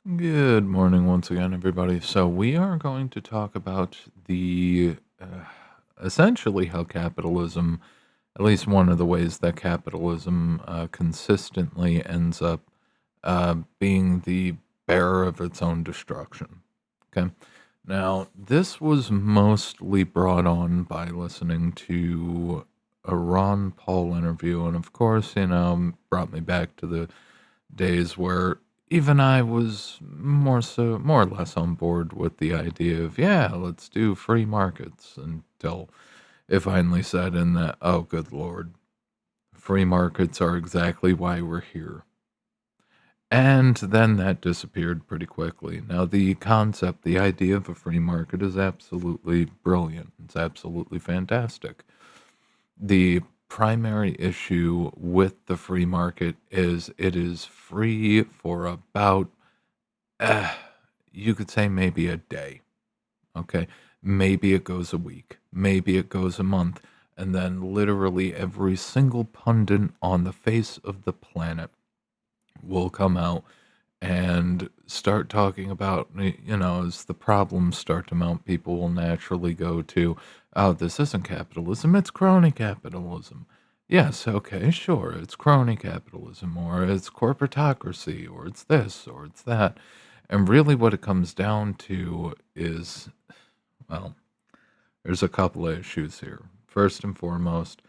Good morning once again, everybody. So, we are going to talk about the essentially how capitalism, at least one of the ways that capitalism consistently ends up being the bearer of its own destruction. Okay. Now, this was mostly brought on by listening to a Ron Paul interview. And of course, brought me back to the days where even I was more or less on board with the idea of, yeah, let's do free markets until it finally set in that, oh, good Lord, free markets are exactly why we're here. And then that disappeared pretty quickly. Now, the concept, the idea of a free market is absolutely brilliant. It's absolutely fantastic. The primary issue with the free market is it is free for about, uh, you could say maybe a day. Okay. Maybe it goes a week. Maybe it goes a month. And then literally every single pundit on the face of the planet will come out and start talking about, as the problems start to mount, people will naturally go to, oh, this isn't capitalism, it's crony capitalism. Yes, okay, sure, it's crony capitalism, or it's corporatocracy, or it's this, or it's that. And really, what it comes down to is, well, there's a couple of issues here. First and foremost,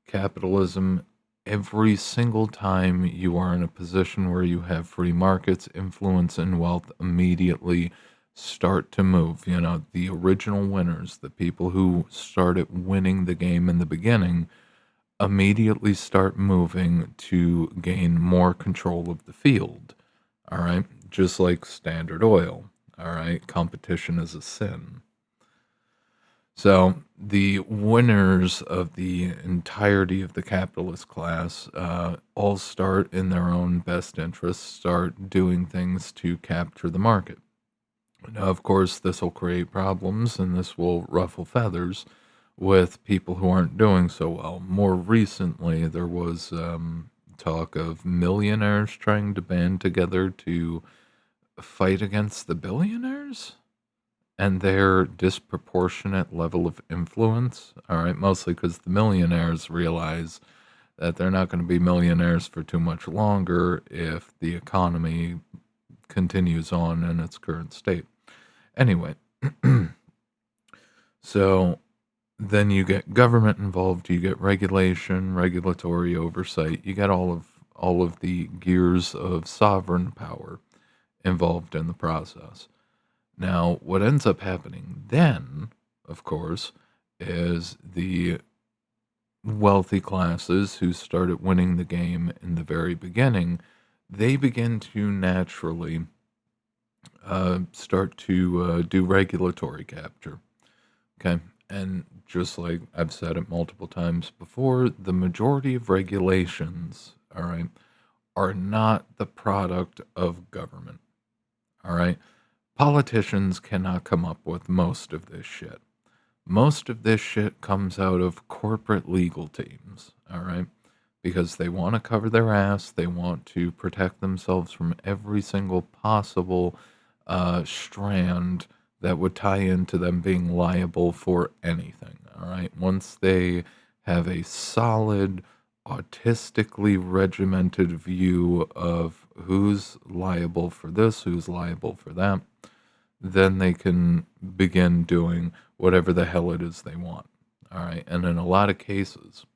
capitalism, every single time you are in a position where you have free markets, influence and wealth immediately start to move. The original winners, the people who started winning the game in the beginning, immediately start moving to gain more control of the field. All right. Just like Standard Oil. All right. Competition is a sin. So the winners of the entirety of the capitalist class all start in their own best interests, start doing things to capture the market. Now, of course, this will create problems and this will ruffle feathers with people who aren't doing so well. More recently, there was talk of millionaires trying to band together to fight against the billionaires and their disproportionate level of influence. All right, mostly because the millionaires realize that they're not going to be millionaires for too much longer if the economy continues on in its current state. Anyway, so then you get government involved, you get regulation, regulatory oversight, you get all of the gears of sovereign power involved in the process. Now, what ends up happening then, of course, is the wealthy classes who started winning the game in the very beginning, they begin to naturally start to do regulatory capture. Okay. And just like I've said it multiple times before, the majority of regulations, all right, are not the product of government. All right. Politicians cannot come up with most of this shit. Most of this shit comes out of corporate legal teams, all right? Because they want to cover their ass, they want to protect themselves from every single possible strand that would tie into them being liable for anything, all right? Once they have a solid, autistically regimented view of who's liable for this, who's liable for that, then they can begin doing whatever the hell it is they want. All right. And in a lot of cases,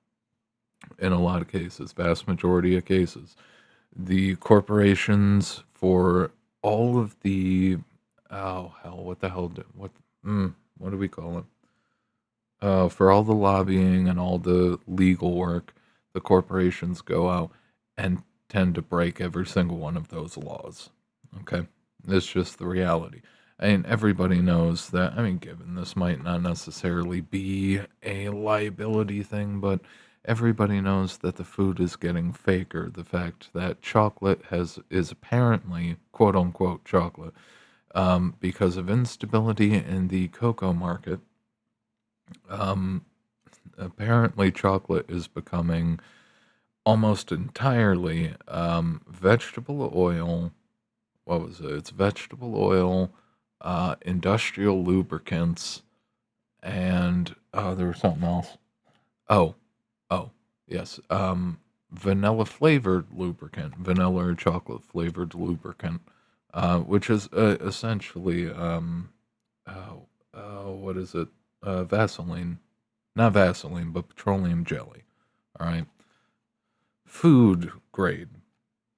vast majority of cases, the corporations for all of the, oh, hell, what the hell, what do we call it? For all the lobbying and all the legal work, the corporations go out and tend to break every single one of those laws. Okay. It's just the reality. I mean, everybody knows that. I mean, given this might not necessarily be a liability thing, but everybody knows that the food is getting faker. The fact that chocolate is apparently quote unquote chocolate because of instability in the cocoa market. Um, Apparently, chocolate is becoming almost entirely vegetable oil what was it? It's vegetable oil, industrial lubricants, and there was something else. Oh, oh, yes. Vanilla flavored lubricant, vanilla or chocolate flavored lubricant, which is essentially oh, what is it? Vaseline, not Vaseline, but petroleum jelly. All right, food grade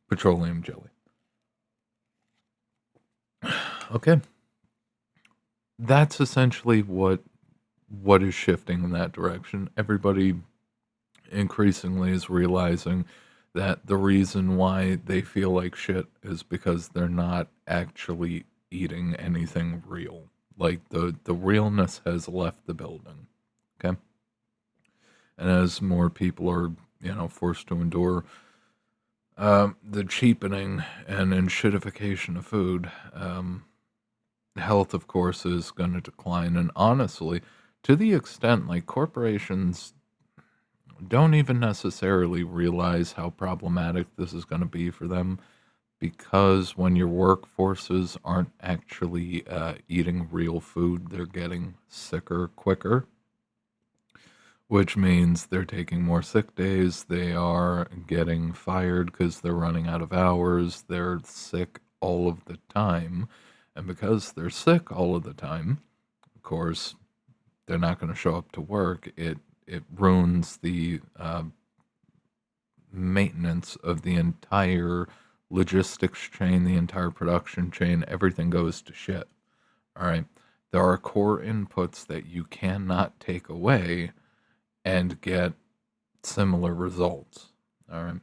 petroleum jelly. Okay, that's essentially what is shifting in that direction. Everybody increasingly is realizing that the reason why they feel like shit is because they're not actually eating anything real. Like the realness has left the building. Okay, and as more people are forced to endure the cheapening and enshittification of food, health of course is going to decline. And honestly, to the extent like corporations don't even necessarily realize how problematic this is going to be for them, because when your workforces aren't actually eating real food, they're getting sicker quicker, which means they're taking more sick days. They are getting fired because they're running out of hours. They're sick all of the time. And because they're sick all of the time, of course, they're not going to show up to work. It ruins the maintenance of the entire logistics chain, the entire production chain. Everything goes to shit. All right. There are core inputs that you cannot take away and get similar results. All right.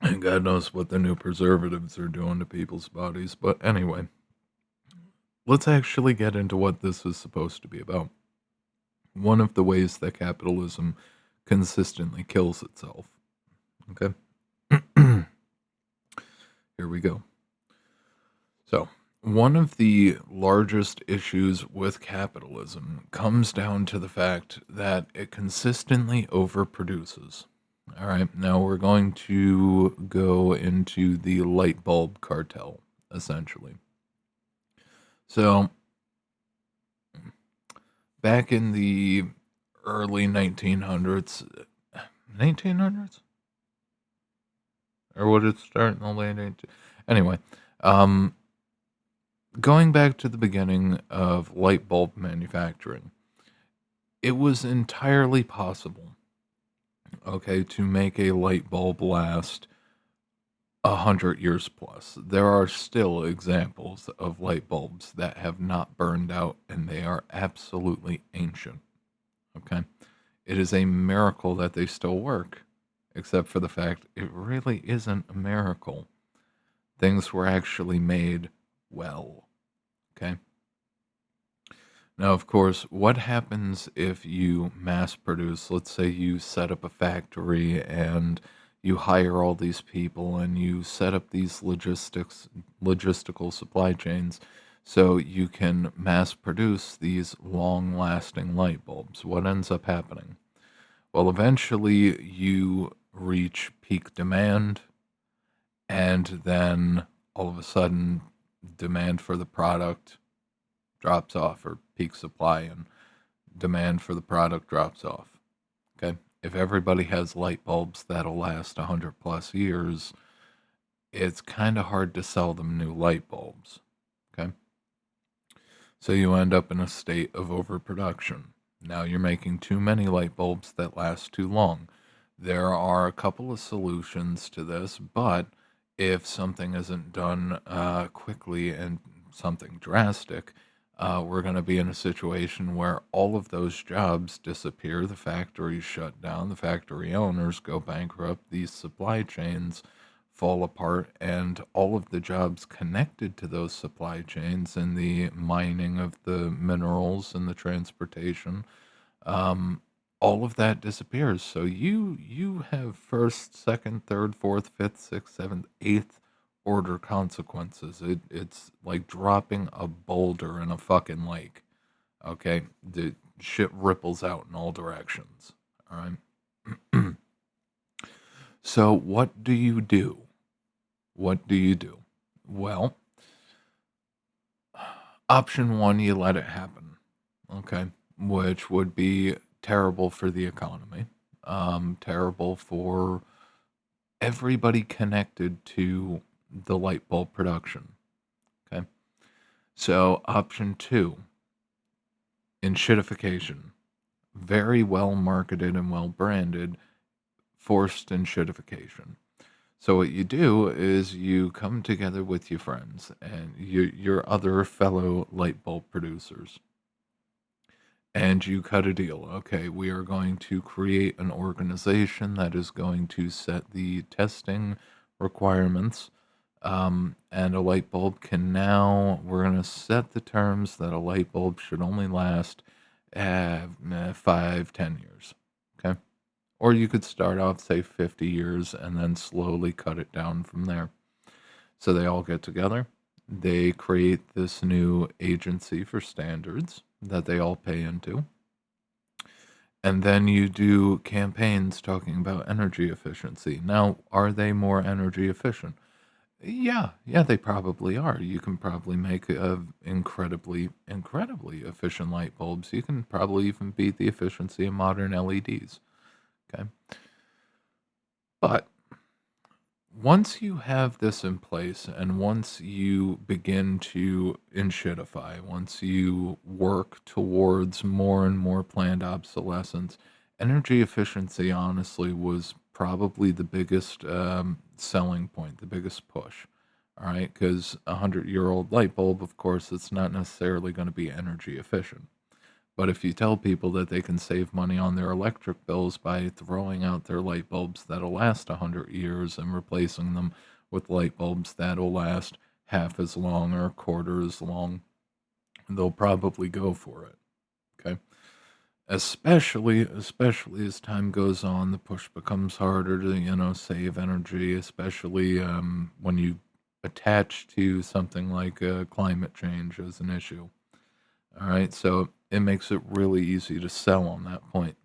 And God knows what the new preservatives are doing to people's bodies. But anyway, let's actually get into what this is supposed to be about. One of the ways that capitalism consistently kills itself. Okay. Here we go. So, one of the largest issues with capitalism comes down to the fact that it consistently overproduces. All right, now we're going to go into the light bulb cartel, essentially. So, back in the early 1900s, 1900s? Or would it start in the late 1800s? Anyway, um, going back to the beginning of light bulb manufacturing, it was entirely possible, okay, to make a light bulb last 100 years plus. There are still examples of light bulbs that have not burned out, and they are absolutely ancient. Okay, it is a miracle that they still work, except for the fact it really isn't a miracle. Things were actually made well. Okay. Now, of course, what happens if you mass produce? Let's say you set up a factory and you hire all these people and you set up these logistical supply chains so you can mass produce these long lasting light bulbs. What ends up happening? Well, eventually you reach peak demand, and then all of a sudden, demand for the product drops off, or peak supply and demand for the product drops off. Okay. If everybody has light bulbs that'll last 100 plus years, it's kind of hard to sell them new light bulbs. Okay. So you end up in a state of overproduction. Now you're making too many light bulbs that last too long. There are a couple of solutions to this, but if something isn't done quickly and something drastic, we're going to be in a situation where all of those jobs disappear. The factories shut down, the factory owners go bankrupt, these supply chains fall apart, and all of the jobs connected to those supply chains and the mining of the minerals and the transportation, um, all of that disappears. So you have first, second, third, fourth, fifth, sixth, seventh, eighth order consequences. It's like dropping a boulder in a fucking lake. Okay, the shit ripples out in all directions. All right. So what do you do? What do you do? Well, option one, you let it happen. Okay. Which would be terrible for the economy, terrible for everybody connected to the light bulb production. Okay. So, option two, enshittification. Very well marketed and well branded, forced enshittification. So what you do is you come together with your friends and your other fellow light bulb producers, and you cut a deal. Okay, we are going to create an organization that is going to set the testing requirements. And a light bulb can now, we're going to set the terms that a light bulb should only last 5, 10 years. Okay. Or you could start off, say, 50 years and then slowly cut it down from there. So they all get together. They create this new agency for standards that they all pay into. And then you do campaigns talking about energy efficiency. Now, are they more energy efficient? Yeah, they probably are. You can probably make incredibly efficient light bulbs. You can probably even beat the efficiency of modern LEDs. Okay. But once you have this in place and once you begin to inshitify, once you work towards more and more planned obsolescence, energy efficiency honestly was probably the biggest selling point, the biggest push. All right, because a 100-year-old light bulb, of course, it's not necessarily going to be energy efficient. But if you tell people that they can save money on their electric bills by throwing out their light bulbs that'll last 100 years and replacing them with light bulbs that'll last half as long or a quarter as long, they'll probably go for it. Okay. Especially as time goes on, the push becomes harder to, save energy, especially when you attach to something like climate change as an issue. All right, so it makes it really easy to sell on that point.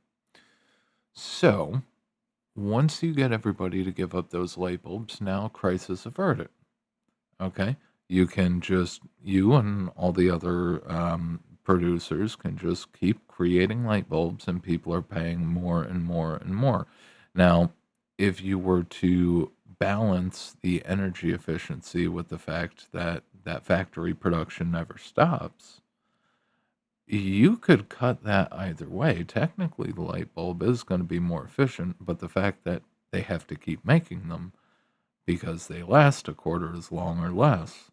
So once you get everybody to give up those light bulbs, now crisis averted. Okay, you and all the other producers can just keep creating light bulbs, and people are paying more and more and more. Now, if you were to balance the energy efficiency with the fact that that factory production never stops, you could cut that either way. Technically, the light bulb is going to be more efficient, but the fact that they have to keep making them because they last a quarter as long or less,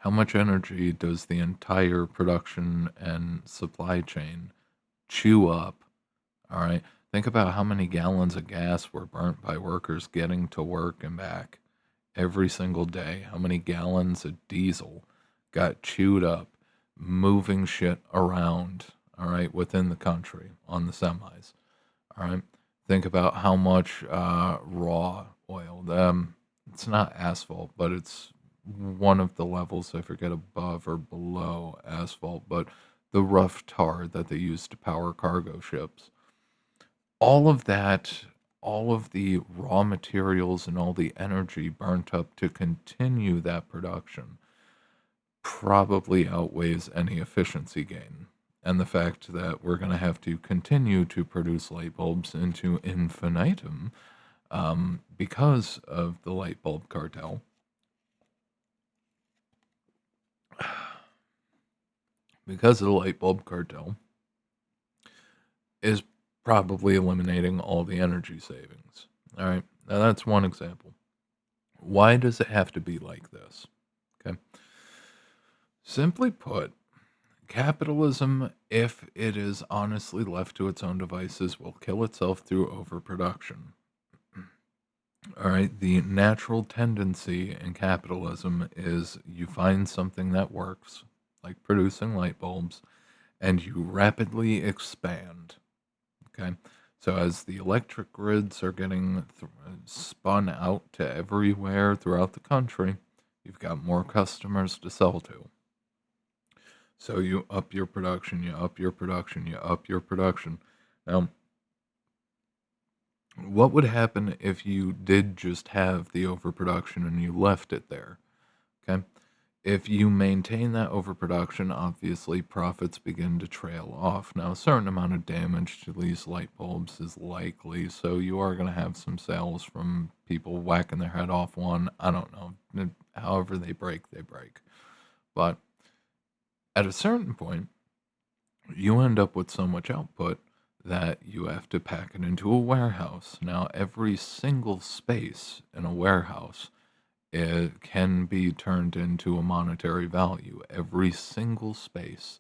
how much energy does the entire production and supply chain chew up? All right. Think about how many gallons of gas were burnt by workers getting to work and back every single day. How many gallons of diesel got chewed up moving shit around, all right, within the country on the semis, all right? Think about how much raw oil. It's not asphalt, but it's one of the levels, I forget, above or below asphalt, but the rough tar that they use to power cargo ships. All of that, all of the raw materials and all the energy burnt up to continue that production probably outweighs any efficiency gain. And the fact that we're going to have to continue to produce light bulbs into infinitum because of the light bulb cartel, because of the light bulb cartel, is probably eliminating all the energy savings. All right. Now, that's one example. Why does it have to be like this? Okay. Simply put, capitalism, if it is honestly left to its own devices, will kill itself through overproduction. All right. The natural tendency in capitalism is you find something that works, like producing light bulbs, and you rapidly expand. Okay. So as the electric grids are getting spun out to everywhere throughout the country, you've got more customers to sell to. So you up your production, you up your production, you up your production. Now, What would happen if you did just have the overproduction and you left it there? Okay. If you maintain that overproduction, obviously profits begin to trail off. Now, a certain amount of damage to these light bulbs is likely, so you are going to have some sales from people whacking their head off one. I don't know. However they break, they break. But at a certain point, you end up with so much output that you have to pack it into a warehouse. Now, every single space in a warehouse, it can be turned into a monetary value. Every single space,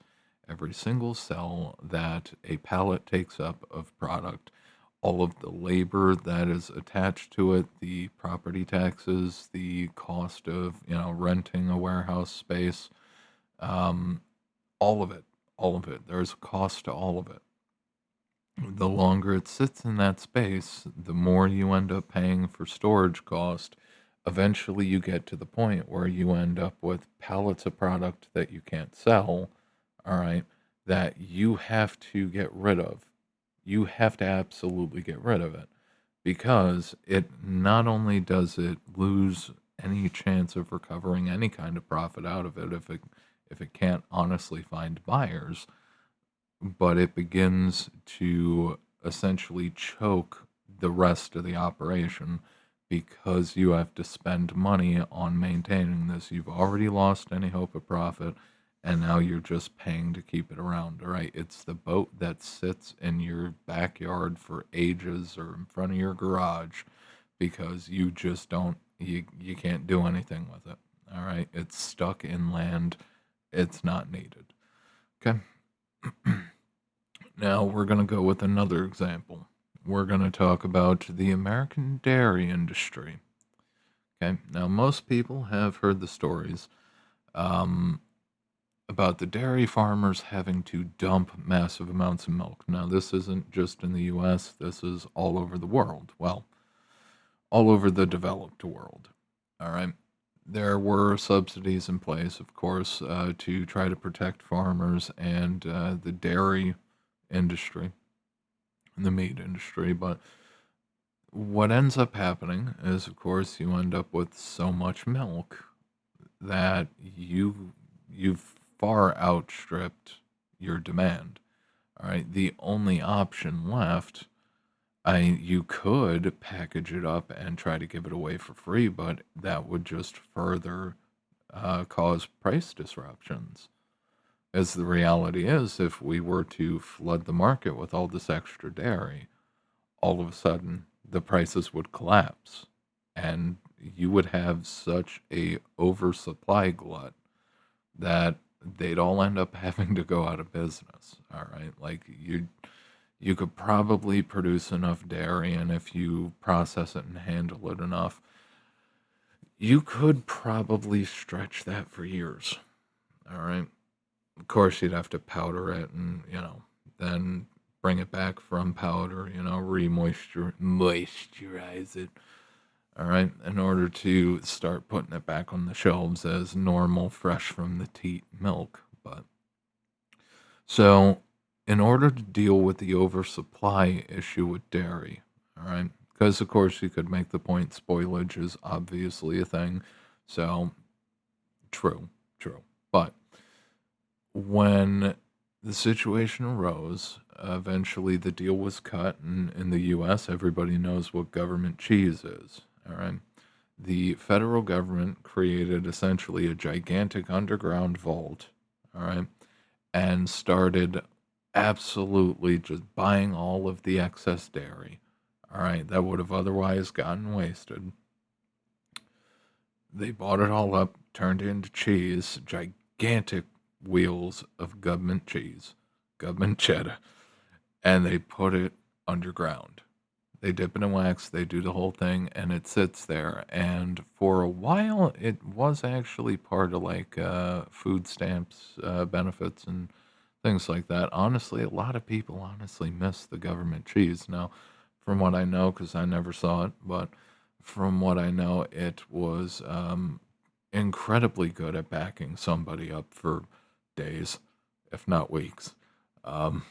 every single cell that a pallet takes up of product, all of the labor that is attached to it, the property taxes, the cost of, renting a warehouse space, um, all of it, all of it. There's a cost to all of it. The longer it sits in that space, the more you end up paying for storage cost. Eventually, you get to the point where you end up with pallets of product that you can't sell, all right, that you have to get rid of. You have to absolutely get rid of it because it not only does it lose any chance of recovering any kind of profit out of it if it can't honestly find buyers, but it begins to essentially choke the rest of the operation because you have to spend money on maintaining this. You've already lost any hope of profit, and now you're just paying to keep it around. All right, it's the boat that sits in your backyard for ages or in front of your garage because you just don't you can't do anything with it. All right, it's stuck inland. It's not needed. Okay. Now we're going to go with another example. We're going to talk about the American dairy industry. Okay, now most people have heard the stories um, about the dairy farmers having to dump massive amounts of milk. Now, this isn't just in the US, this is all over the world. Well, all over the developed world. All right. There were subsidies in place, of course, to try to protect farmers and the dairy industry and the meat industry. But what ends up happening is, of course, you end up with so much milk that you've far outstripped your demand. All right, the only option left, you could package it up and try to give it away for free, but that would just further cause price disruptions. As the reality is, if we were to flood the market with all this extra dairy, all of a sudden the prices would collapse and you would have such a oversupply glut that they'd all end up having to go out of business. All right, like you could probably produce enough dairy, and if you process it and handle it enough, you could probably stretch that for years. All right, of course you'd have to powder it and then bring it back from powder, moisturize it, all right, in order to start putting it back on the shelves as normal, fresh from the teat milk. But so, in order to deal with the oversupply issue with dairy, all right, because of course you could make the point spoilage is obviously a thing. So, true, true. But when the situation arose, eventually the deal was cut, and in the US, everybody knows what government cheese is. All right. The federal government created essentially a gigantic underground vault, all right, and started absolutely just buying all of the excess dairy, all right, that would have otherwise gotten wasted. They bought it all up, turned it into cheese, gigantic wheels of government cheese, government cheddar, and they put it underground. They dip it in wax, they do the whole thing, and it sits there. And for a while, it was actually part of like food stamps benefits and things like that. Honestly, a lot of people honestly miss the government cheese. Now, from what I know, because I never saw it, but from what I know, it was incredibly good at backing somebody up for days, if not weeks. Um,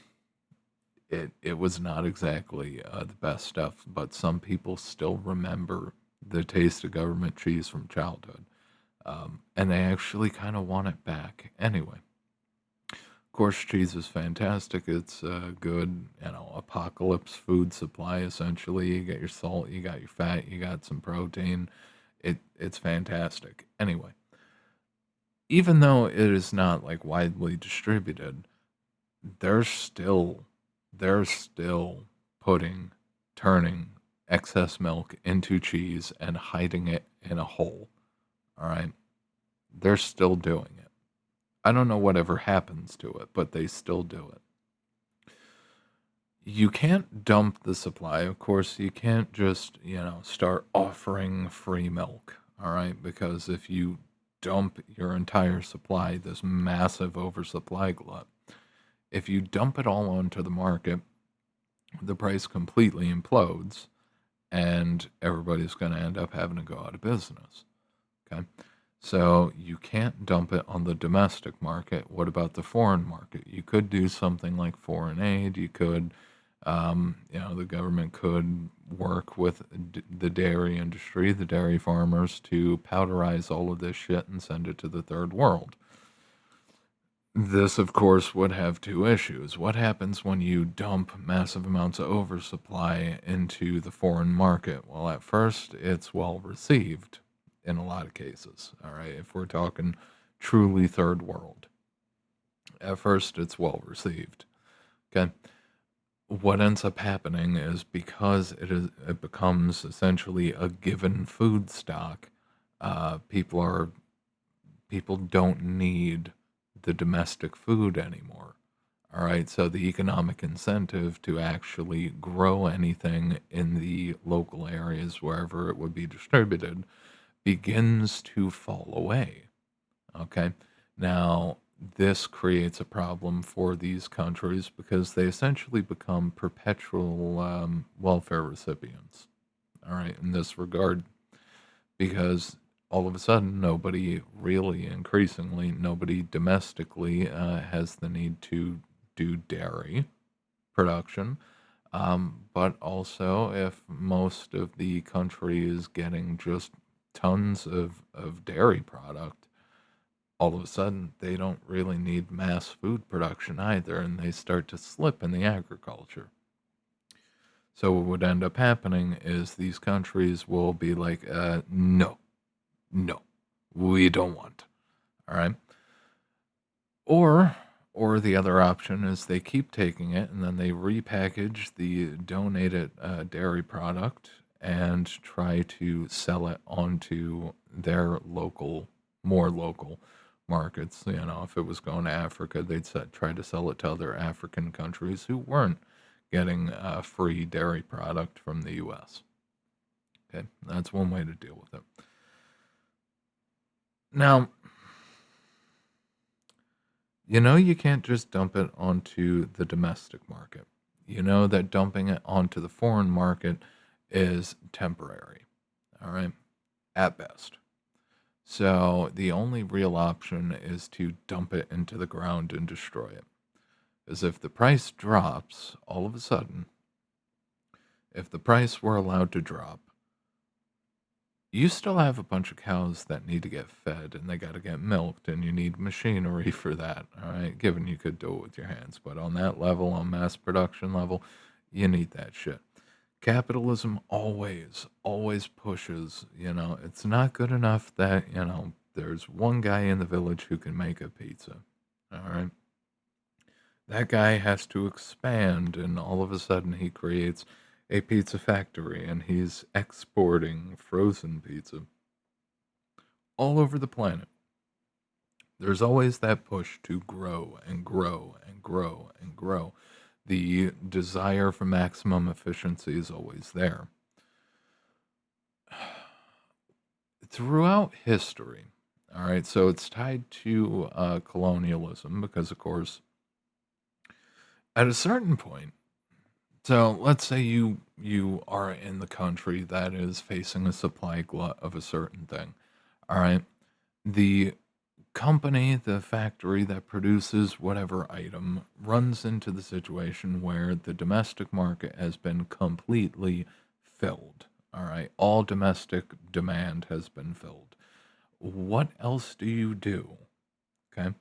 it was not exactly the best stuff, but some people still remember the taste of government cheese from childhood, and they actually kind of want it back. Anyway, of course, cheese is fantastic. It's good, apocalypse food supply. Essentially, you get your salt, you got your fat, you got some protein. It's fantastic. Anyway, even though it is not like widely distributed, they're still they're still putting turning excess milk into cheese and hiding it in a hole. All right, they're still doing it. I don't know whatever happens to it, but they still do it. You can't dump the supply. Of course, you can't just, start offering free milk, all right? Because if you dump your entire supply, this massive oversupply glut, if you dump it all onto the market, the price completely implodes and everybody's going to end up having to go out of business. Okay. So you can't dump it on the domestic market. What about the foreign market? You could do something like foreign aid. You could, the government could work with the dairy industry, the dairy farmers, to powderize all of this shit and send it to the third world. This, of course, would have two issues. What happens when you dump massive amounts of oversupply into the foreign market? Well, at first, it's well received in a lot of cases. All right. If we're talking truly third world, at first, it's well received. Okay. What ends up happening is because it becomes essentially a given food stock, people don't need the domestic food anymore. All right, so the economic incentive to actually grow anything in the local areas wherever it would be distributed begins to fall away. Okay, now this creates a problem for these countries because they essentially become perpetual welfare recipients. All right, in this regard, because all of a sudden nobody domestically has the need to do dairy production. But also, if most of the country is getting just tons of dairy product, all of a sudden they don't really need mass food production either, and they start to slip in the agriculture. So what would end up happening is these countries will be like, no, no, we don't want. All right. Or the other option is they keep taking it and then they repackage the donated dairy product and try to sell it onto their more local markets. If it was going to Africa, try to sell it to other African countries who weren't getting free dairy product from the U.S. Okay, that's one way to deal with it. Now, you can't just dump it onto the domestic market. You know that dumping it onto the foreign market is temporary, all right, at best. So the only real option is to dump it into the ground and destroy it. As if the price drops all of a sudden, if the price were allowed to drop, you still have a bunch of cows that need to get fed and they got to get milked, and you need machinery for that. All right. Given you could do it with your hands, but on that level, on mass production level, you need that shit. Capitalism always pushes, it's not good enough that, there's one guy in the village who can make a pizza. All right. That guy has to expand, and all of a sudden he creates a pizza factory and he's exporting frozen pizza all over the planet. There's always that push to grow and grow and grow and grow. The desire for maximum efficiency is always there. Throughout history, all right, so it's tied to colonialism because, of course, at a certain point, so let's say you are in the country that is facing a supply glut of a certain thing. All right. The company, the factory that produces whatever item, runs into the situation where the domestic market has been completely filled. All right, all domestic demand has been filled. What else do you do? Okay.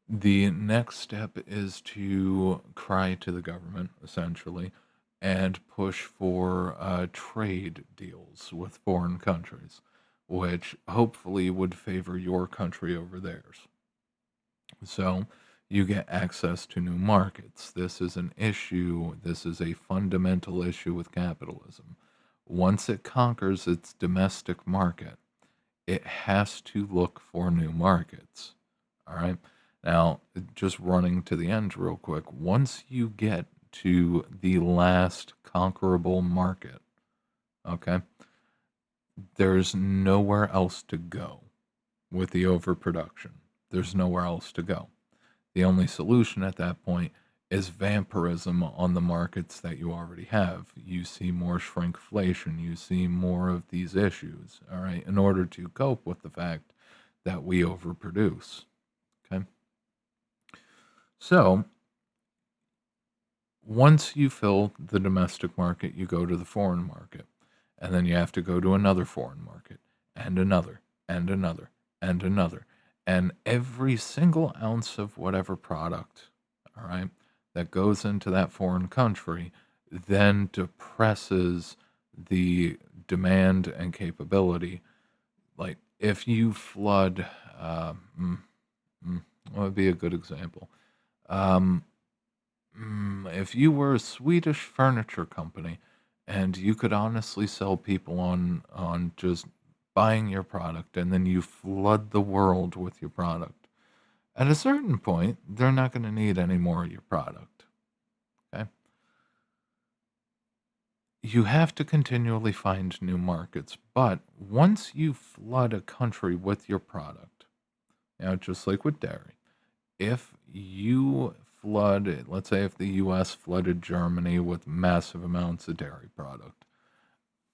The next step is to cry to the government, essentially, and push for trade deals with foreign countries, which hopefully would favor your country over theirs. So you get access to new markets. This is an issue, this is a fundamental issue with capitalism. Once it conquers its domestic market, it has to look for new markets. All right. Now, just running to the end real quick, once you get to the last conquerable market, okay, there's nowhere else to go with the overproduction. There's nowhere else to go. The only solution at that point is vampirism on the markets that you already have. You see more shrinkflation, you see more of these issues, all right, in order to cope with the fact that we overproduce. Okay. So once you fill the domestic market, you go to the foreign market. And then you have to go to another foreign market, and another, and another, and another. And every single ounce of whatever product, all right, that goes into that foreign country then depresses the demand and capability. Like if you flood, what would be a good example? Um, if you were a Swedish furniture company and you could honestly sell people on just buying your product and then you flood the world with your product, at a certain point, they're not going to need any more of your product. Okay? You have to continually find new markets, but once you flood a country with your product, just like with dairy, if you flood, let's say if the US flooded Germany with massive amounts of dairy product,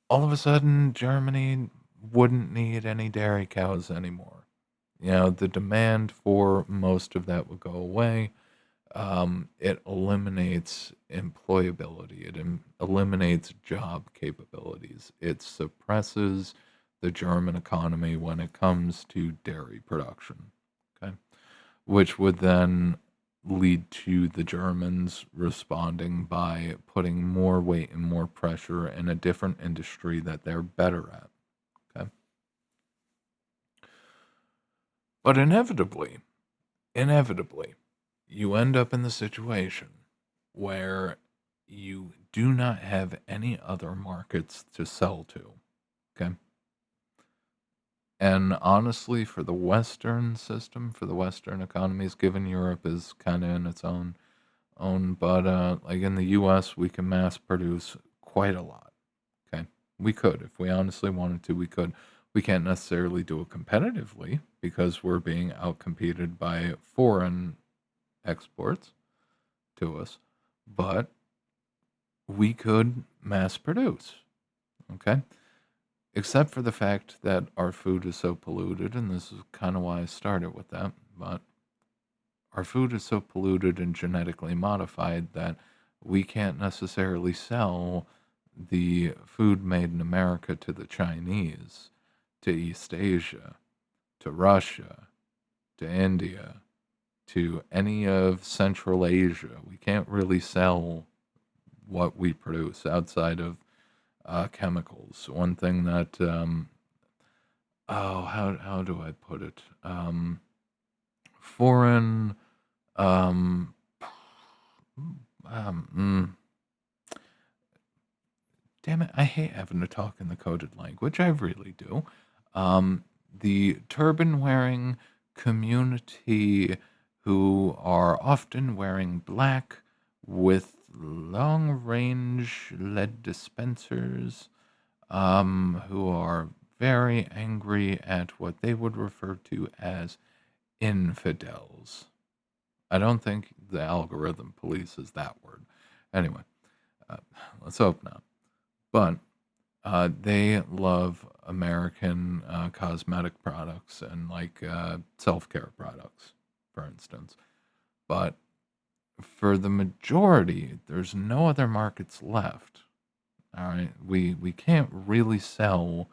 all of a sudden Germany wouldn't need any dairy cows anymore. The demand for most of that would go away. It eliminates employability, eliminates job capabilities, it suppresses the German economy when it comes to dairy production. Okay, which would then lead to the Germans responding by putting more weight and more pressure in a different industry that they're better at. Okay. But inevitably, you end up in the situation where you do not have any other markets to sell to. Okay. And honestly, for the Western system, for the Western economies, given Europe is kind of in its own, but like in the U.S., we can mass produce quite a lot. Okay, we could if we honestly wanted to. We could. We can't necessarily do it competitively because we're being outcompeted by foreign exports to us, but we could mass produce. Okay. Except for the fact that our food is so polluted, and this is kind of why I started with that, but our food is so polluted and genetically modified that we can't necessarily sell the food made in America to the Chinese, to East Asia, to Russia, to India, to any of Central Asia. We can't really sell what we produce outside of chemicals. One thing that how do I put it? Foreign um, um mm, damn it, I hate having to talk in the coded language. I really do. The turban wearing community who are often wearing black with long range lead dispensers, who are very angry at what they would refer to as infidels. I don't think the algorithm polices that word. Anyway, uh, let's hope not. But they love American cosmetic products and like self care products, for instance. But for the majority, there's no other markets left. All right, we can't really sell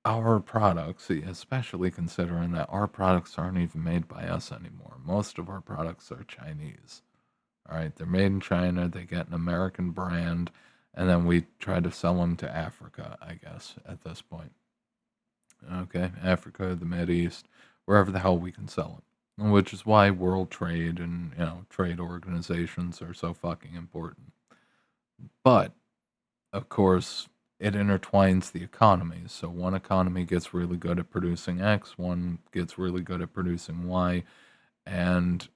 our products, especially considering that our products aren't even made by us anymore. Most of our products are Chinese. All right, they're made in China. They get an American brand, and then we try to sell them to Africa, I guess, at this point. Okay, Africa, the Mid East, wherever the hell we can sell it. Which is why world trade and trade organizations are so fucking important. But of course, it intertwines the economies. So one economy gets really good at producing X, one gets really good at producing Y, and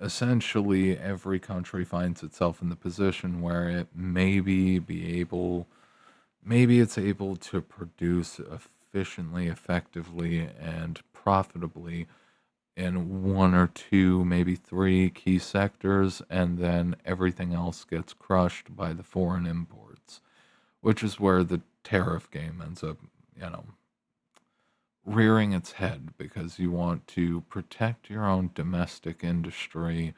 essentially every country finds itself in the position where it maybe it's able to produce efficiently, effectively, and profitably in one or two, maybe three key sectors, and then everything else gets crushed by the foreign imports, which is where the tariff game ends up, you know, rearing its head because you want to protect your own domestic industry,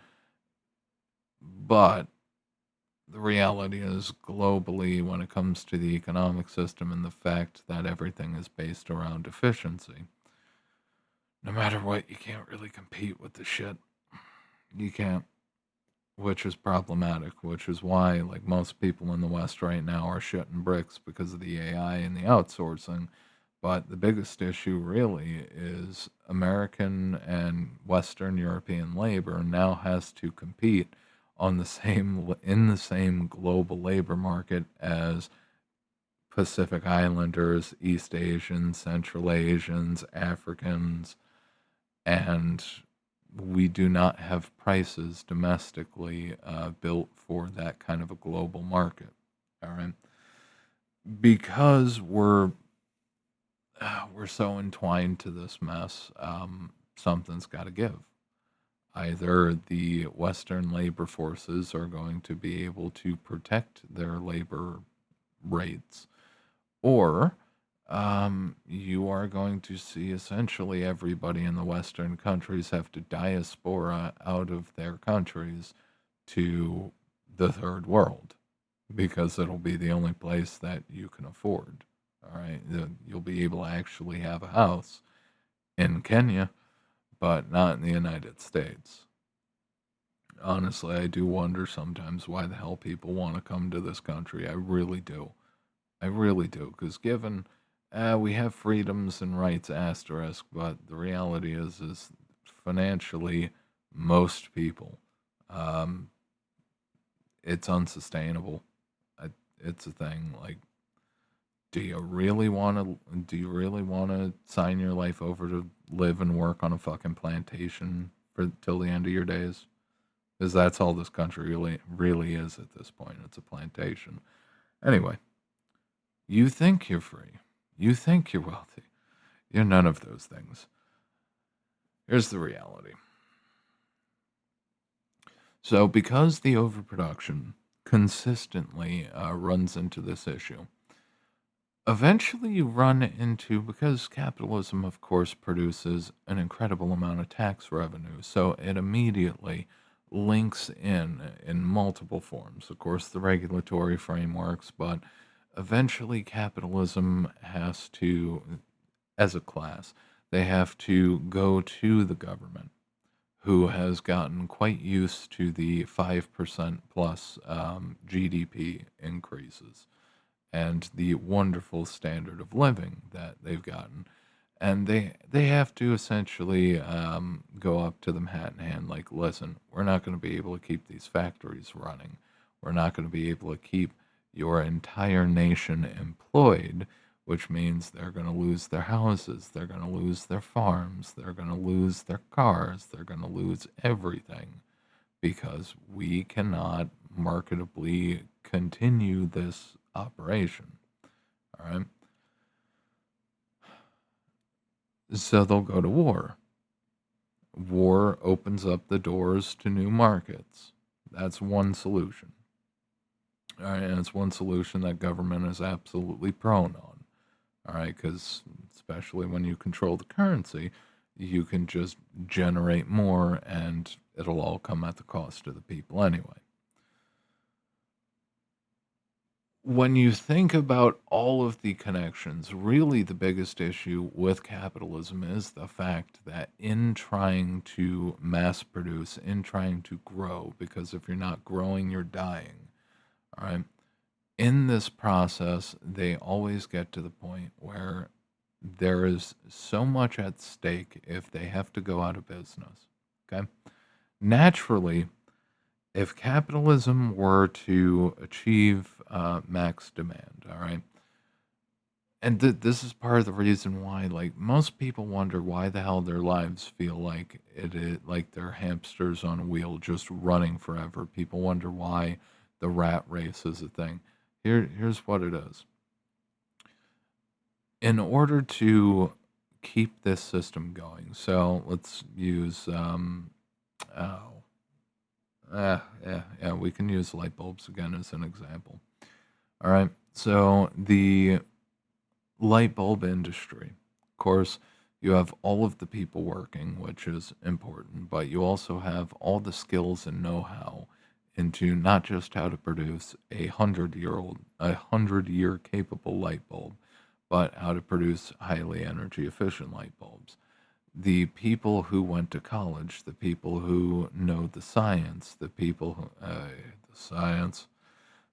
but the reality is globally when it comes to the economic system and the fact that everything is based around efficiency. No matter what, you can't really compete with the shit. You can't, which is problematic, which is why like most people in the West right now are shitting bricks because of the AI and the outsourcing. But the biggest issue really is American and Western European labor now has to compete on the same in the same global labor market as Pacific Islanders, East Asians, Central Asians, Africans, and we do not have prices domestically built for that kind of a global market. All right, because we're so entwined to this mess. Something's got to give. Either the Western labor forces are going to be able to protect their labor rates, or you are going to see essentially everybody in the Western countries have to diaspora out of their countries to the third world because it'll be the only place that you can afford. All right, you'll be able to actually have a house in Kenya, but not in the United States. Honestly, I do wonder sometimes why the hell people want to come to this country. I really do. I really do, because given we have freedoms and rights asterisk, but the reality is financially, most people, um, it's unsustainable. It's a thing. Like, Do you really want to sign your life over to live and work on a fucking plantation for till the end of your days? Because that's all this country really is at this point. It's a plantation. Anyway, you think you're free. You think you're wealthy. You're none of those things. Here's the reality. So, because the overproduction consistently runs into this issue, eventually you run into, because capitalism, of course, produces an incredible amount of tax revenue, so it immediately links in multiple forms. Of course, the regulatory frameworks, but eventually capitalism has to, as a class, they have to go to the government, who has gotten quite used to the 5% plus GDP increases and the wonderful standard of living that they've gotten. And they have to essentially go up to them hat in hand, like, listen, we're not going to be able to keep these factories running. We're not going to be able to keep your entire nation employed, which means they're going to lose their houses, they're going to lose their farms, they're going to lose their cars, they're going to lose everything because we cannot marketably continue this operation. All right. So they'll go to war. War opens up the doors to new markets. That's one solution. All right. And it's one solution that government is absolutely prone on. All right, because especially when you control the currency, you can just generate more and it'll all come at the cost of the people anyway. When you think about all of the connections, really the biggest issue with capitalism is the fact that in trying to mass produce, in trying to grow, because if you're not growing, you're dying. All right. In this process, they always get to the point where there is so much at stake if they have to go out of business. Okay. Naturally, if capitalism were to achieve max demand, all right, and this is part of the reason why, like, most people wonder why the hell their lives feel like it is like they're hamsters on a wheel just running forever. People wonder why the rat race is a thing. Here's what it is. In order to keep this system going, so let's use oh, yeah, we can use light bulbs again as an example. All right. So the light bulb industry, of course, you have all of the people working, which is important, but you also have all the skills and know-how into not just how to produce a 100-year capable light bulb, but how to produce highly energy efficient light bulbs. The people who went to college, the people who know the science, the science,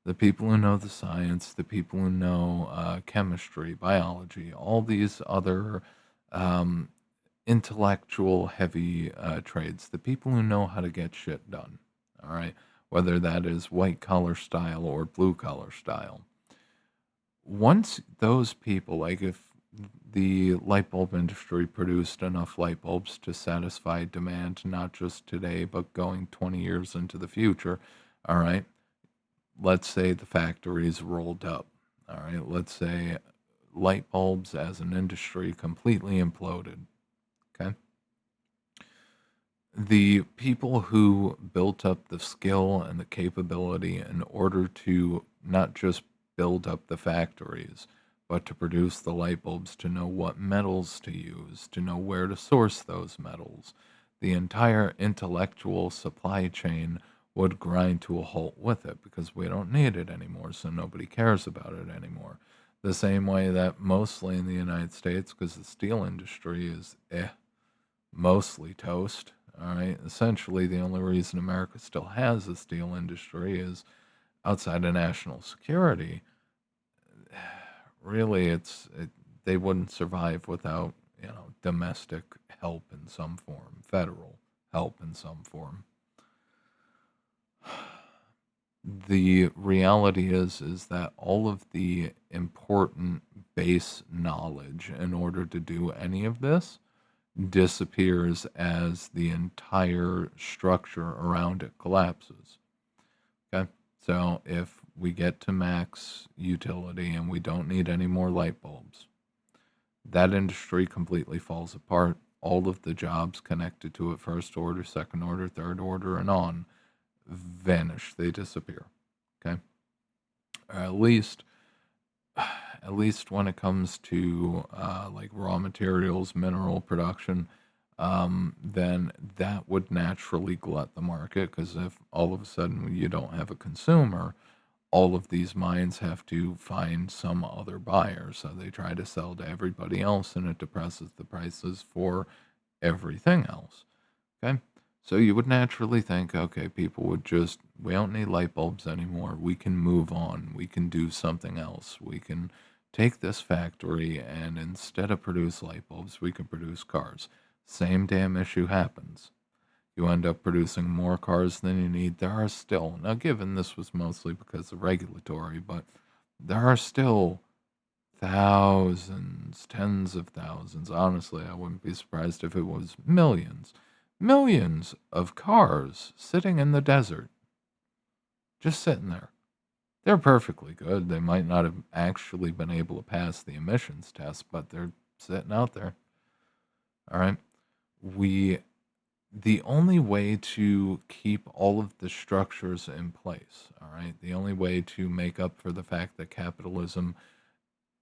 the people who know the science, the people who know chemistry, biology, all these other um, intellectual heavy trades, the people who know how to get shit done, all right, whether that is white collar style or blue collar style. Once those people, like if the light bulb industry produced enough light bulbs to satisfy demand, not just today, but going 20 years into the future, all right, let's say the factories rolled up. All right, let's say light bulbs as an industry completely imploded. Okay. The people who built up the skill and the capability in order to not just build up the factories, but to produce the light bulbs, to know what metals to use, to know where to source those metals, the entire intellectual supply chain would grind to a halt with it because we don't need it anymore, so nobody cares about it anymore. The same way that mostly in the United States, because the steel industry is mostly toast. All right. Essentially, the only reason America still has a steel industry is outside of national security. Really, they wouldn't survive without domestic help in some form, federal help in some form. The reality is that all of the important base knowledge in order to do any of this disappears as the entire structure around it collapses. Okay. So if we get to max utility and we don't need any more light bulbs, that industry completely falls apart. All of the jobs connected to it, first order, second order, third order, and on, vanish. They disappear. Okay. Or at least when it comes to like raw materials, mineral production, then that would naturally glut the market because if all of a sudden you don't have a consumer, all of these mines have to find some other buyer. So they try to sell to everybody else and it depresses the prices for everything else. Okay. So you would naturally think, okay, people would just, we don't need light bulbs anymore. We can move on. We can do something else. We can take this factory and instead of produce light bulbs, we can produce cars. Same damn issue happens. You end up producing more cars than you need. There are still, now given this was mostly because of regulatory, but there are still thousands, tens of thousands. Honestly, I wouldn't be surprised if it was millions, millions of cars sitting in the desert, just sitting there. They're perfectly good. They might not have actually been able to pass the emissions test, but they're sitting out there. All right. We the only way to keep all of the structures in place, all right, the only way to make up for the fact that capitalism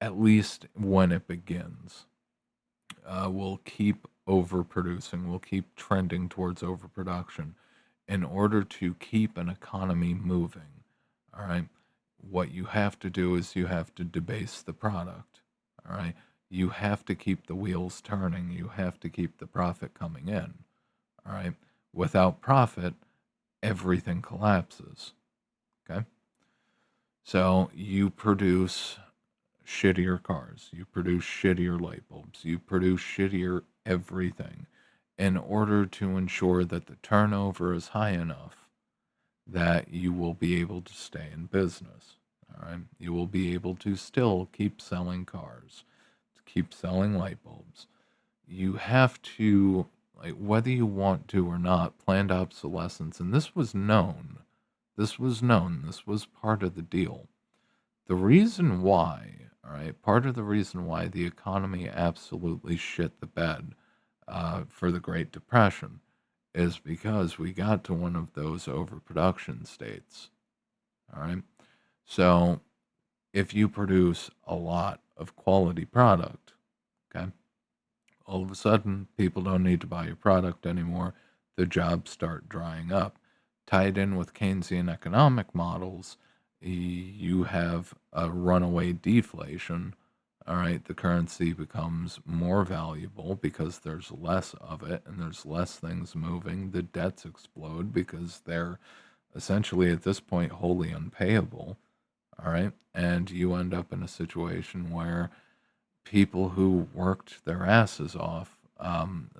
at least when it begins, will keep overproducing, will keep trending towards overproduction in order to keep an economy moving. All right. What you have to do is you have to debase the product. All right. You have to keep the wheels turning. You have to keep the profit coming in. All right. Without profit, everything collapses. Okay. So you produce shittier cars, you produce shittier light bulbs, you produce shittier everything in order to ensure that the turnover is high enough that you will be able to stay in business. All right. You will be able to still keep selling cars, to keep selling light bulbs. You have to, like, whether you want to or not, planned obsolescence, and this was known. This was known. This was part of the deal. The reason why, all right, part of the reason why the economy absolutely shit the bed for the Great Depression is because we got to one of those overproduction states. All right. So if you produce a lot of quality product, okay, all of a sudden people don't need to buy your product anymore. The jobs start drying up. Tied in with Keynesian economic models, you have a runaway deflation. All right, the currency becomes more valuable because there's less of it and there's less things moving. The debts explode because they're essentially at this point wholly unpayable. All right, and you end up in a situation where people who worked their asses off,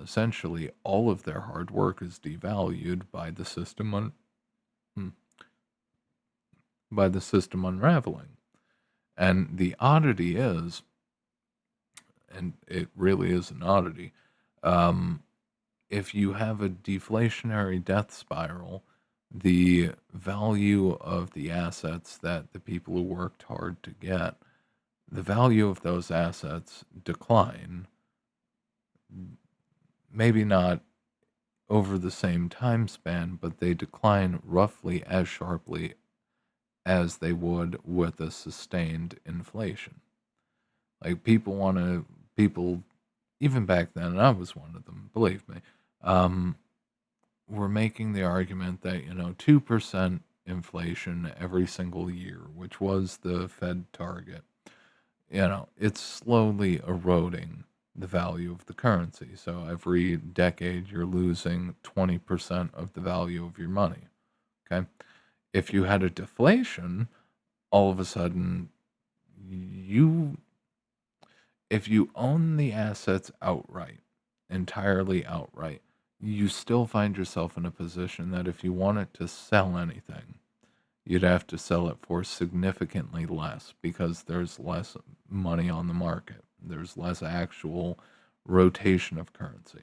essentially all of their hard work is devalued by the system hmm, by the system unraveling. And the oddity is, and it really is an oddity, um, if you have a deflationary death spiral, the value of the assets that the people who worked hard to get, the value of those assets decline. Maybe not over the same time span, but they decline roughly as sharply as they would with a sustained inflation. Like people, even back then, and I was one of them, believe me, um, were making the argument that, 2% inflation every single year, which was the Fed target, it's slowly eroding the value of the currency. So every decade, you're losing 20% of the value of your money. Okay. If you had a deflation, all of a sudden, you, if you own the assets outright, entirely outright, you still find yourself in a position that if you wanted to sell anything, you'd have to sell it for significantly less because there's less money on the market. There's less actual rotation of currency.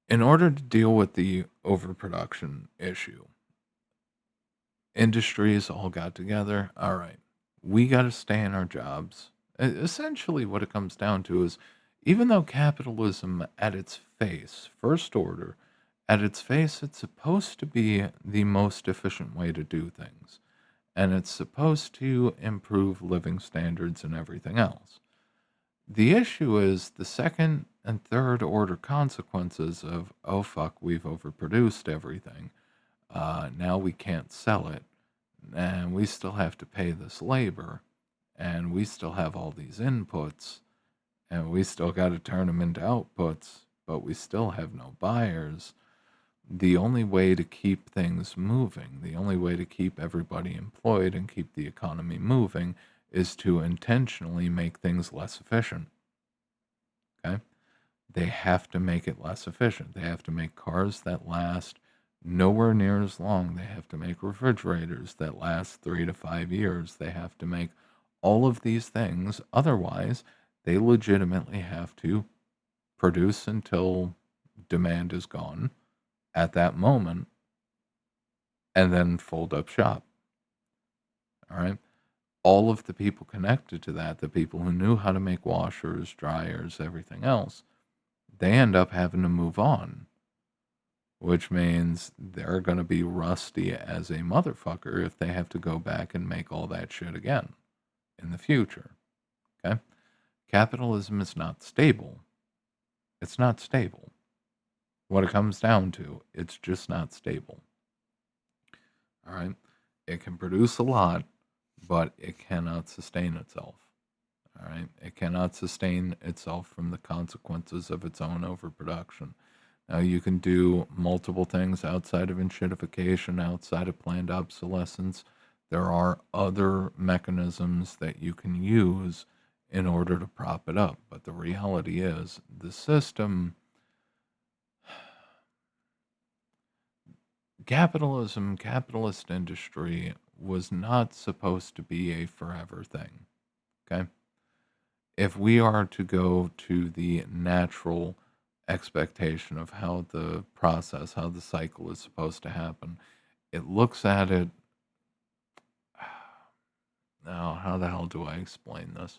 In order to deal with the overproduction issue, industries all got together. All right, we got to stay in our jobs. Essentially, what it comes down to is even though capitalism at its face, first order, at its face, it's supposed to be the most efficient way to do things. And it's supposed to improve living standards and everything else. The issue is the second and third order consequences of, oh fuck, we've overproduced everything. Now we can't sell it. And we still have to pay this labor. And we still have all these inputs. And we still got to turn them into outputs. But we still have no buyers. The only way to keep things moving, the only way to keep everybody employed and keep the economy moving is to intentionally make things less efficient. Okay? They have to make it less efficient. They have to make cars that last nowhere near as long. They have to make refrigerators that last 3 to 5 years. They have to make all of these things. Otherwise, they legitimately have to produce until demand is gone at that moment and then fold up shop. All right. All of the people connected to that, the people who knew how to make washers, dryers, everything else, they end up having to move on, which means they're going to be rusty as a motherfucker if they have to go back and make all that shit again. in the future. Okay? Capitalism is not stable. It's not stable. What it comes down to, it's just not stable. All right? It can produce a lot, but it cannot sustain itself. All right? It cannot sustain itself from the consequences of its own overproduction. Now, you can do multiple things outside of enshittification, outside of planned obsolescence. There are other mechanisms that you can use in order to prop it up. But the reality is, the system, capitalism, capitalist industry was not supposed to be a forever thing. Okay? If we are to go to the natural expectation of how the process, how the cycle is supposed to happen, it looks at it. Now, how the hell do I explain this?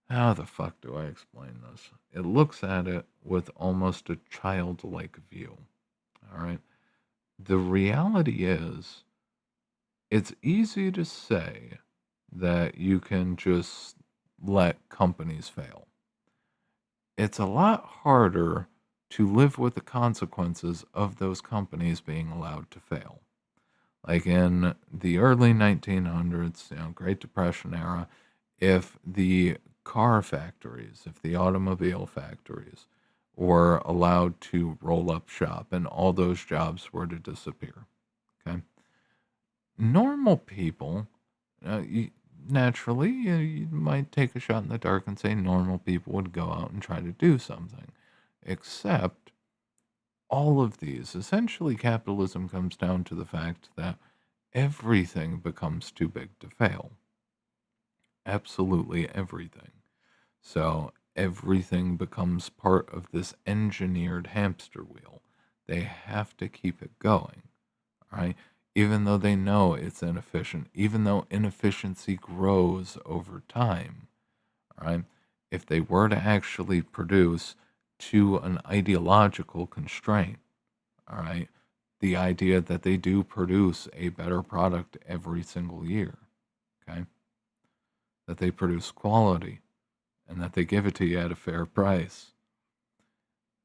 How the fuck do I explain this? It looks at it with almost a childlike view. All right. The reality is, it's easy to say that you can just let companies fail. It's a lot harder to live with the consequences of those companies being allowed to fail. Like in the early 1900s, Great Depression era, if the car factories, if the automobile factories were allowed to roll up shop and all those jobs were to disappear, okay? Normal people, naturally, you might take a shot in the dark and say normal people would go out and try to do something. Except all of these, essentially, capitalism comes down to the fact that everything becomes too big to fail. Absolutely everything. So everything becomes part of this engineered hamster wheel. They have to keep it going, right? Even though they know it's inefficient, even though inefficiency grows over time, right? If they were to actually produce to an ideological constraint, all right, the idea that they do produce a better product every single year, okay, that they produce quality and that they give it to you at a fair price.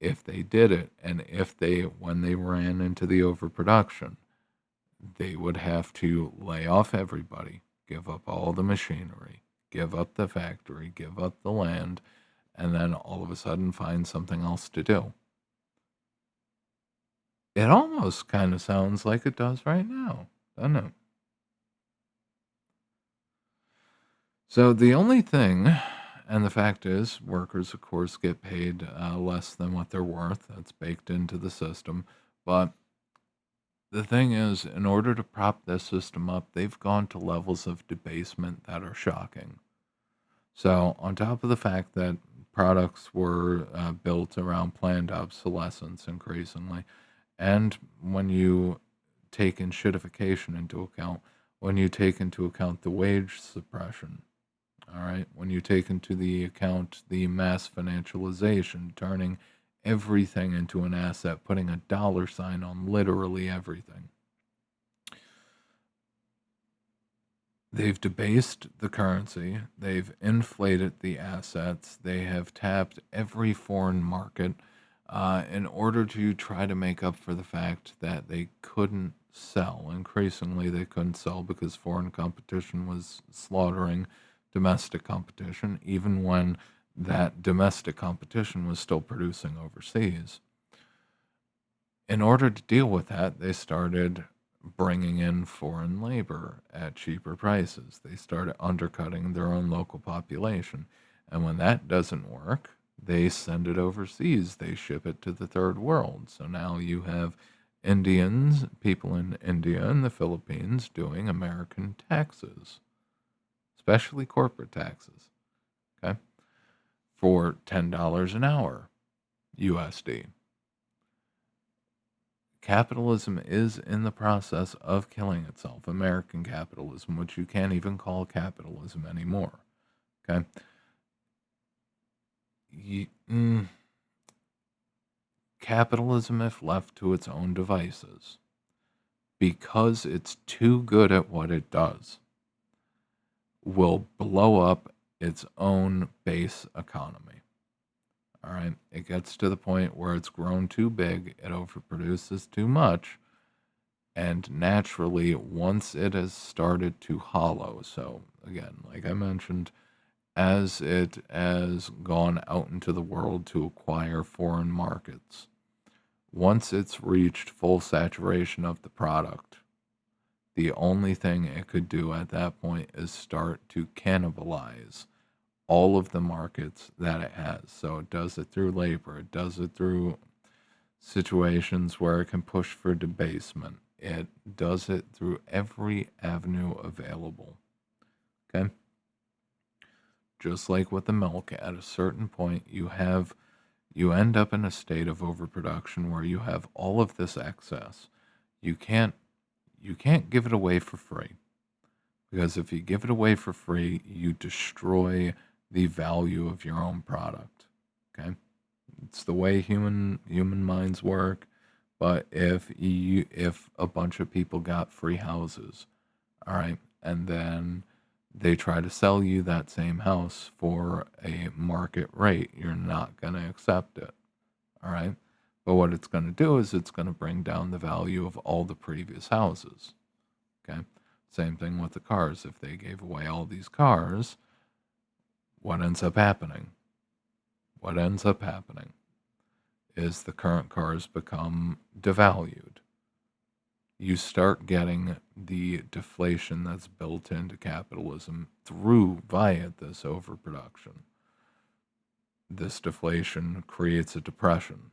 If they did it, and if they, when they ran into the overproduction, they would have to lay off everybody, give up all the machinery, give up the factory, give up the land, and then all of a sudden find something else to do. It almost kind of sounds like it does right now, doesn't it? So the only thing, and the fact is, workers, of course, get paid less than what they're worth. That's baked into the system. But the thing is, in order to prop this system up, they've gone to levels of debasement that are shocking. So, on top of the fact that products were built around planned obsolescence increasingly, and when you take in shittification into account, when you take into account the wage suppression, all right, when you take into the account the mass financialization, turning everything into an asset, putting a dollar sign on literally everything. They've debased the currency, they've inflated the assets, they have tapped every foreign market in order to try to make up for the fact that they couldn't sell. Increasingly, they couldn't sell because foreign competition was slaughtering domestic competition, even when that domestic competition was still producing overseas. In order to deal with that, they started bringing in foreign labor at cheaper prices. They started undercutting their own local population. And when that doesn't work, they send it overseas. They ship it to the third world. So now you have Indians, people in India and the Philippines doing American taxes, especially corporate taxes, okay, for $10 an hour USD. Capitalism is in the process of killing itself. American capitalism, which you can't even call capitalism anymore. Okay. Capitalism, if left to its own devices, because it's too good at what it does, will blow up its own base economy. All right. It gets to the point where it's grown too big, it overproduces too much, and naturally, once it has started to hollow, so again, like I mentioned, as it has gone out into the world to acquire foreign markets, once it's reached full saturation of the product, the only thing it could do at that point is start to cannibalize all of the markets that it has. So it does it through labor, it does it through situations where it can push for debasement, it does it through every avenue available. Okay? Just like with the milk, at a certain point, you end up in a state of overproduction where you have all of this excess. You can't you can't give it away for free, because if you give it away for free, you destroy the value of your own product. Okay? It's the way human minds work. But if a bunch of people got free houses, all right, and then they try to sell you that same house for a market rate, you're not going to accept it. All right. But what it's going to do is it's going to bring down the value of all the previous houses. Okay. Same thing with the cars. If they gave away all these cars, what ends up happening? What ends up happening is the current cars become devalued. You start getting the deflation that's built into capitalism via this overproduction. This deflation creates a depression.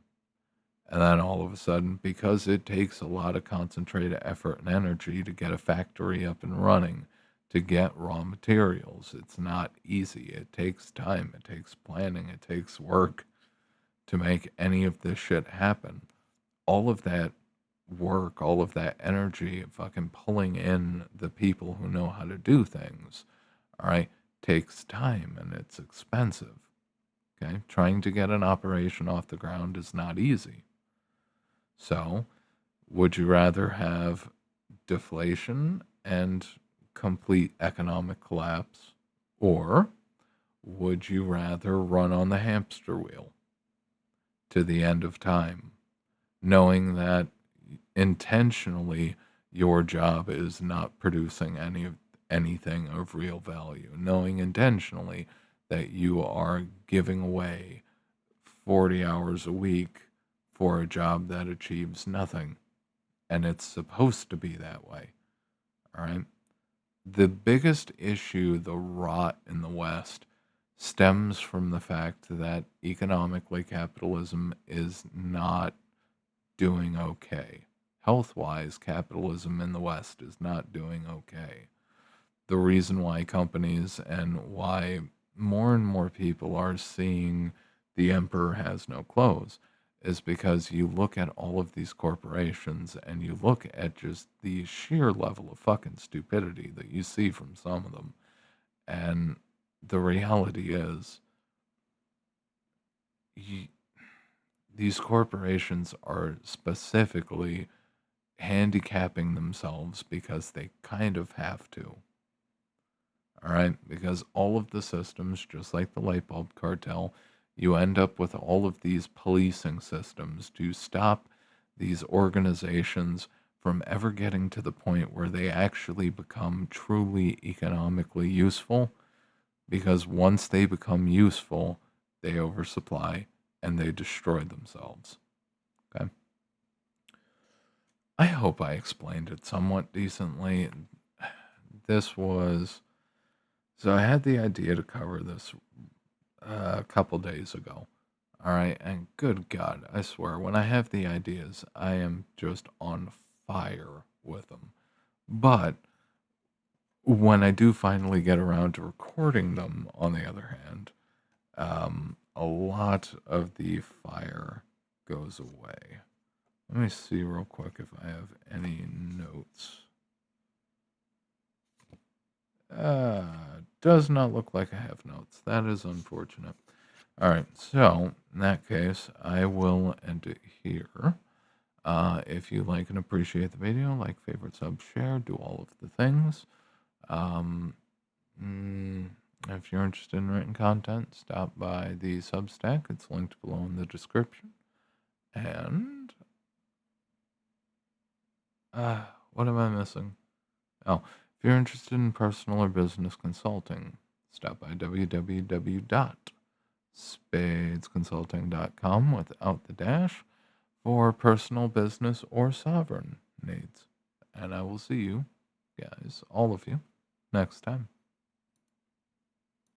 And then all of a sudden, because it takes a lot of concentrated effort and energy to get a factory up and running, to get raw materials, it's not easy. It takes time, it takes planning, it takes work to make any of this shit happen. All of that work, all of that energy, fucking pulling in the people who know how to do things, all right, takes time and it's expensive. Okay? Trying to get an operation off the ground is not easy. So, would you rather have deflation and complete economic collapse? Or would you rather run on the hamster wheel to the end of time, knowing that intentionally your job is not producing anything of real value, knowing intentionally that you are giving away 40 hours a week for a job that achieves nothing, and it's supposed to be that way. All right. The biggest issue, the rot in the West, stems from the fact that economically capitalism is not doing okay. Health wise, capitalism in the West is not doing okay. The reason why companies and why more and more people are seeing the emperor has no clothes is because you look at all of these corporations and you look at just the sheer level of fucking stupidity that you see from some of them. And the reality is, you, these corporations are specifically handicapping themselves because they kind of have to. All right. Because all of the systems, just like the light bulb cartel, you end up with all of these policing systems to stop these organizations from ever getting to the point where they actually become truly economically useful. Because once they become useful, they oversupply and they destroy themselves. Okay. I hope I explained it somewhat decently. This was So I had the idea to cover this a couple days ago. All right, and good God, I swear, when I have the ideas, I am just on fire with them. But when I do finally get around to recording them, on the other hand, a lot of the fire goes away. Let me see real quick if I have any notes. Does not look like I have notes. That is unfortunate. All right, so in that case, I will end it here. If you like and appreciate the video, like, favorite, sub, share, do all of the things. Um, Mm, if you're interested in written content, stop by the Substack. It's linked below in the description. And what am I missing? Oh, if you're interested in personal or business consulting, stop by www.spadesconsulting.com without the dash for personal, business, or sovereign needs. And I will see you guys, all of you, next time.